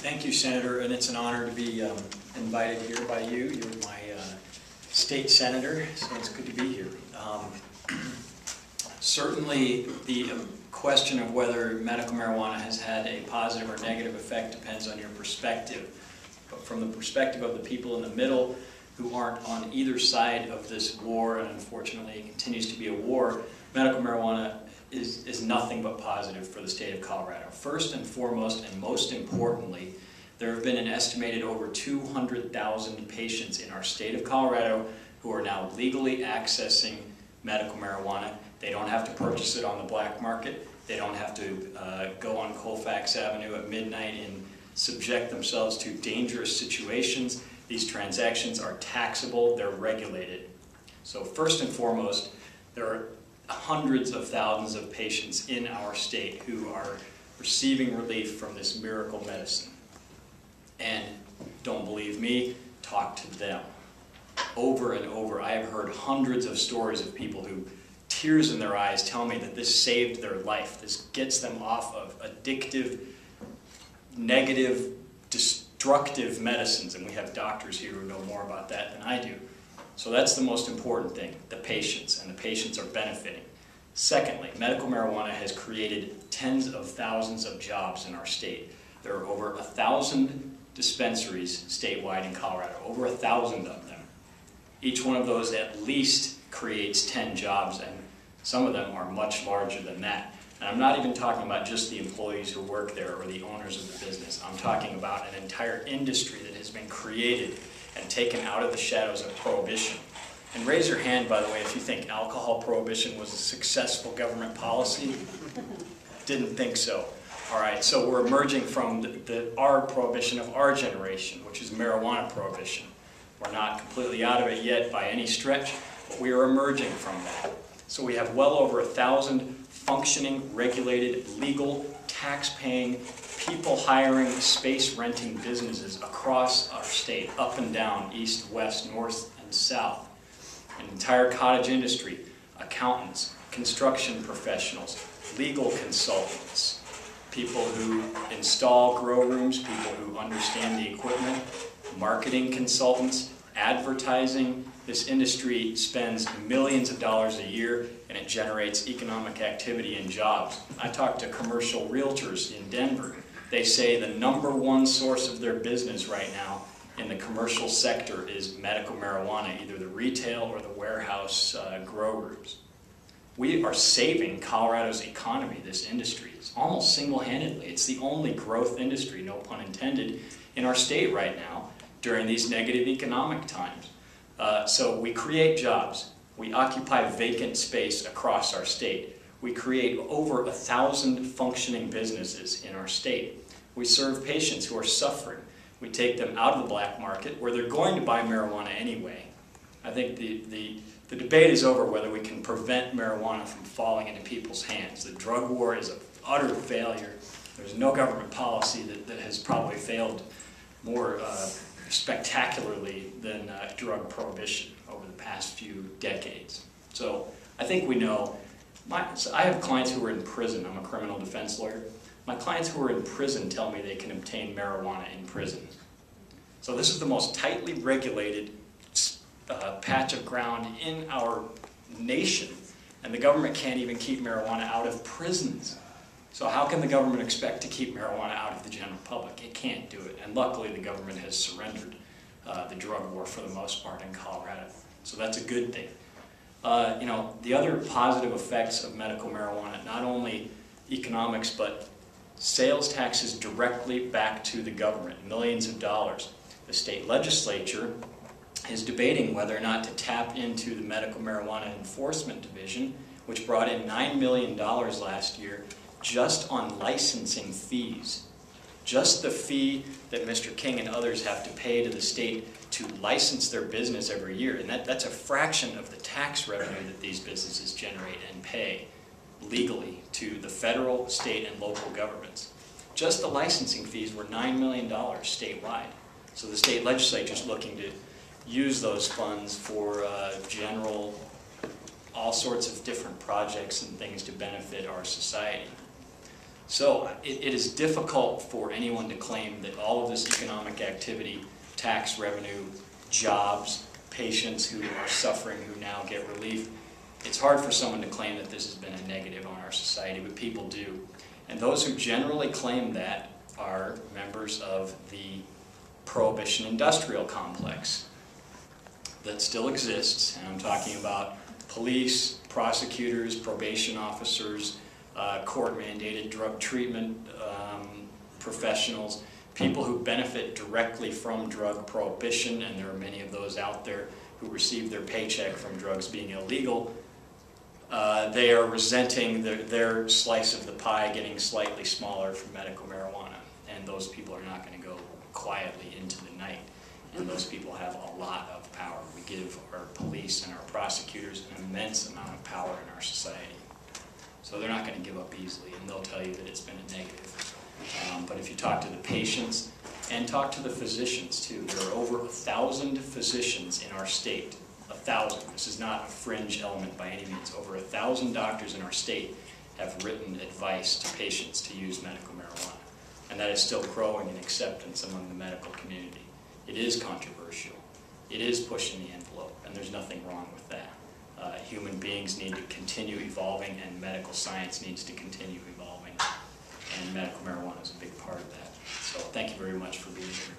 Thank you, Senator, and it's an honor to be invited here by you. You're my state senator, so it's good to be here. Certainly, the question of whether medical marijuana has had a positive or negative effect depends on your perspective. But from the perspective of the people in the middle who aren't on either side of this war, and unfortunately it continues to be a war, medical marijuana is nothing but positive for the state of Colorado. First and foremost, and most importantly, there have been an estimated over 200,000 patients in our state of Colorado who are now legally accessing medical marijuana. They don't have to purchase it on the black market. They don't have to go on Colfax Avenue at midnight and subject themselves to dangerous situations. These transactions are taxable, they're regulated. So first and foremost, there are hundreds of thousands of patients in our state who are receiving relief from this miracle medicine. And don't believe me, talk to them. Over and over, I have heard hundreds of stories of people who, tears in their eyes, tell me that this saved their life. This gets them off of addictive, negative, destructive medicines. And we have doctors here who know more about that than I do. So that's the most important thing, the patients, and the patients are benefiting. Secondly, medical marijuana has created tens of thousands of jobs in our state. There are over 1,000 dispensaries statewide in Colorado, over 1,000 of them. Each one of those at least creates 10 jobs, and some of them are much larger than that. And I'm not even talking about just the employees who work there or the owners of the business. I'm talking about an entire industry that has been created and taken out of the shadows of prohibition. And raise your hand, by the way, if you think alcohol prohibition was a successful government policy. Didn't think so. All right, so we're emerging from our prohibition of our generation, which is marijuana prohibition. We're not completely out of it yet by any stretch, but we are emerging from that. So we have well over 1,000 functioning, regulated, legal, tax-paying, people-hiring, space-renting businesses across our state, up and down, east, west, north, and south. An entire cottage industry, accountants, construction professionals, legal consultants, people who install grow rooms, people who understand the equipment, marketing consultants, advertising. This industry spends millions of dollars a year and it generates economic activity and jobs. I talked to commercial realtors in Denver. They say the #1 source of their business right now in the commercial sector is medical marijuana, either the retail or the warehouse grow rooms. We are saving Colorado's economy, this industry. It's almost single-handedly. It's the only growth industry, no pun intended, in our state right now during these negative economic times. So we create jobs. We occupy vacant space across our state. We create over 1,000 functioning businesses in our state. We serve patients who are suffering. We take them out of the black market where they're going to buy marijuana anyway. I think the debate is over whether we can prevent marijuana from falling into people's hands. The drug war is an utter failure. There's no government policy that has probably failed more spectacularly than drug prohibition over the past few decades. So I think we know. I have clients who are in prison. I'm a criminal defense lawyer. My clients who are in prison tell me they can obtain marijuana in prison. So this is the most tightly regulated patch of ground in our nation, and the government can't even keep marijuana out of prisons. So how can the government expect to keep marijuana out of the general public? It can't do it, and luckily the government has surrendered the drug war for the most part in Colorado. So that's a good thing. You know, the other positive effects of medical marijuana, not only economics, but sales taxes directly back to the government, millions of dollars. The state legislature is debating whether or not to tap into the Medical Marijuana Enforcement Division, which brought in $9 million last year just on licensing fees. Just the fee that Mr. King and others have to pay to the state to license their business every year. And that's a fraction of the tax revenue that these businesses generate and pay legally to the federal, state, and local governments. Just the licensing fees were $9 million statewide. So the state legislature is looking to use those funds for general, all sorts of different projects and things to benefit our society. So it is difficult for anyone to claim that all of this economic activity, tax revenue, jobs, patients who are suffering who now get relief, it's hard for someone to claim that this has been a negative on our society, but people do. And those who generally claim that are members of the Prohibition industrial complex that still exists, and I'm talking about police, prosecutors, probation officers, court-mandated drug treatment professionals, people who benefit directly from drug prohibition, and there are many of those out there who receive their paycheck from drugs being illegal. They are resenting their slice of the pie getting slightly smaller from medical marijuana, and those people are not going to go quietly into the night, and those people have a lot of power. We give our police and our prosecutors an immense amount of power in our society. So they're not going to give up easily, and they'll tell you that it's been a negative. But if you talk to the patients and talk to the physicians too, there are over 1,000 physicians in our state. 1,000. This is not a fringe element by any means. Over 1,000 doctors in our state have written advice to patients to use medical marijuana. And that is still growing in acceptance among the medical community. It is controversial. It is pushing the envelope, and there's nothing wrong with that. Human beings need to continue evolving, and medical science needs to continue evolving. And medical marijuana is a big part of that. So thank you very much for being here.